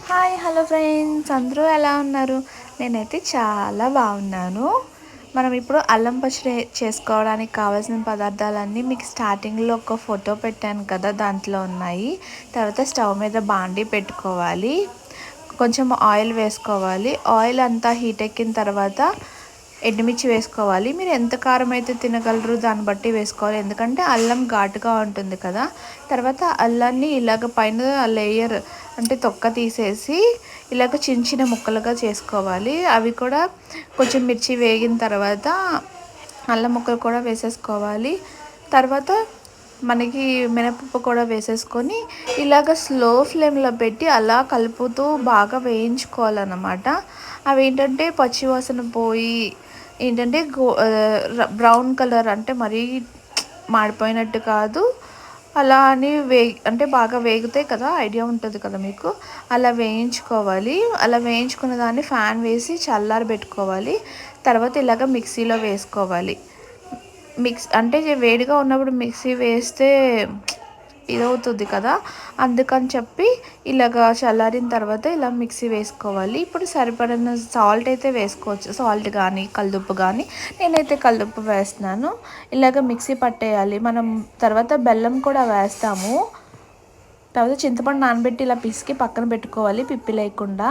Hi hello friends, అందరూ ఎలా ఉన్నారు? నేనైతే చాలా బాగున్నాను. మనం ఇప్పుడు అల్లం పచ్చడి చేసుకోవడానికి కావాల్సిన పదార్థాలన్నీ మీకు స్టార్టింగ్లో ఒక ఫోటో పెట్టాను కదా, దాంట్లో ఉన్నాయి. తర్వాత స్టవ్ మీద బాండీ పెట్టుకోవాలి, కొంచెం ఆయిల్ వేసుకోవాలి. ఆయిల్ అంతా హీట్ ఎక్కిన తర్వాత ఎండుమిర్చి వేసుకోవాలి. మీరు ఎంత కారం అయితే తినగలరు దాన్ని బట్టి వేసుకోవాలి, ఎందుకంటే అల్లం ఘాటుగా ఉంటుంది కదా. తర్వాత అల్లాన్ని ఇలాగ పైన లేయర్ అంటే తొక్క తీసేసి ఇలాగ చిన్న చిన్న ముక్కలుగా చేసుకోవాలి. అవి కూడా కొంచెం మిర్చి వేగిన తర్వాత అల్లం ముక్కలు కూడా వేసేసుకోవాలి. తర్వాత మనకి మినపప్పు కూడా వేసేసుకొని ఇలాగ స్లో ఫ్లేమ్లో పెట్టి అలా కలుపుతూ బాగా వేయించుకోవాలన్నమాట. అవి ఏంటంటే పచ్చివాసన పోయి ఏంటంటే బ్రౌన్ కలర్, అంటే మరీ మాడిపోయినట్టు కాదు, అలా అని అంటే బాగా వేగుతాయి కదా, ఐడియా ఉంటుంది కదా మీకు. అలా వేయించుకోవాలి. అలా వేయించుకున్న దాన్ని ఫ్యాన్ వేసి చల్లారబెట్టుకోవాలి. తర్వాత ఇలాగ మిక్సీలో వేసుకోవాలి. అంటే వేడిగా ఉన్నప్పుడు మిక్సీ వేస్తే ఇదవుతుంది కదా, అందుకని చెప్పి ఇలాగ చల్లారిన తర్వాత ఇలా మిక్సీ వేసుకోవాలి. ఇప్పుడు సరిపడిన సాల్ట్ అయితే వేసుకోవచ్చు, సాల్ట్ కానీ కల్లుప్పు కానీ. నేనైతే కల్లుప్పు వేస్తున్నాను. ఇలాగ మిక్సీ పట్టేయాలి. మనం తర్వాత బెల్లం కూడా వేస్తాము. తర్వాత చింతపండు నానబెట్టి ఇలా పిసికి పక్కన పెట్టుకోవాలి, పిప్పి లేకుండా.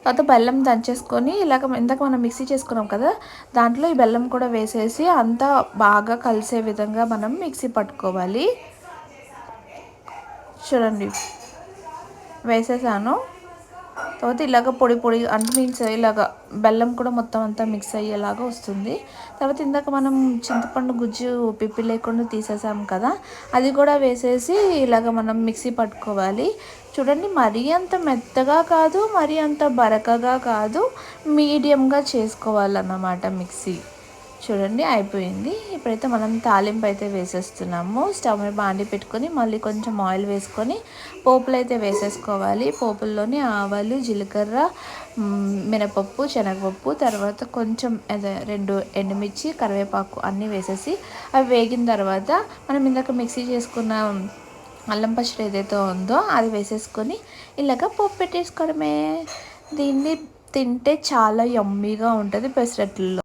తర్వాత బెల్లం దంచేసుకొని ఇలాగ ఇందాక మనం మిక్సీ చేసుకున్నాం కదా, దాంట్లో ఈ బెల్లం కూడా వేసేసి అంతా బాగా కలిసే విధంగా మనం మిక్సీ పట్టుకోవాలి. చూడండి, వేసేసాను. తర్వాత ఇలాగ పొడి పొడి అంటే మీన్స్ ఇలాగ బెల్లం కూడా మొత్తం అంతా మిక్స్ అయ్యేలాగా వస్తుంది. తర్వాత ఇందాక మనం చింతపండు గుజ్జు పిప్పి లేకుండా తీసేసాం కదా, అది కూడా వేసేసి ఇలాగ మనం మిక్సీ పట్టుకోవాలి. చూడండి, మరీ అంత మెత్తగా కాదు, మరీ అంత బరకగా కాదు, మీడియంగా చేసుకోవాలన్నమాట మిక్సీ. చూడండి, అయిపోయింది. ఇప్పుడైతే మనం తాలింపు అయితే వేసేస్తున్నాము. స్టవ్ మీద బాండి పెట్టుకొని మళ్ళీ కొంచెం ఆయిల్ వేసుకొని పోపులు అయితే వేసేసుకోవాలి. పోపుల్లోని ఆవాలు, జీలకర్ర, మినపప్పు, శనగపప్పు, తర్వాత కొంచెం 2 ఎండుమిర్చి, కరివేపాకు అన్నీ వేసేసి అవి వేగిన తర్వాత మనం ఇందాక మిక్సీ చేసుకున్న అల్లం పచ్చడి ఏదైతే ఉందో అది వేసేసుకొని ఇలాగ పోపు పెట్టేసుకోవడమే. దీన్ని తింటే చాలా యమ్మీగా ఉంటుంది పెసరట్లో.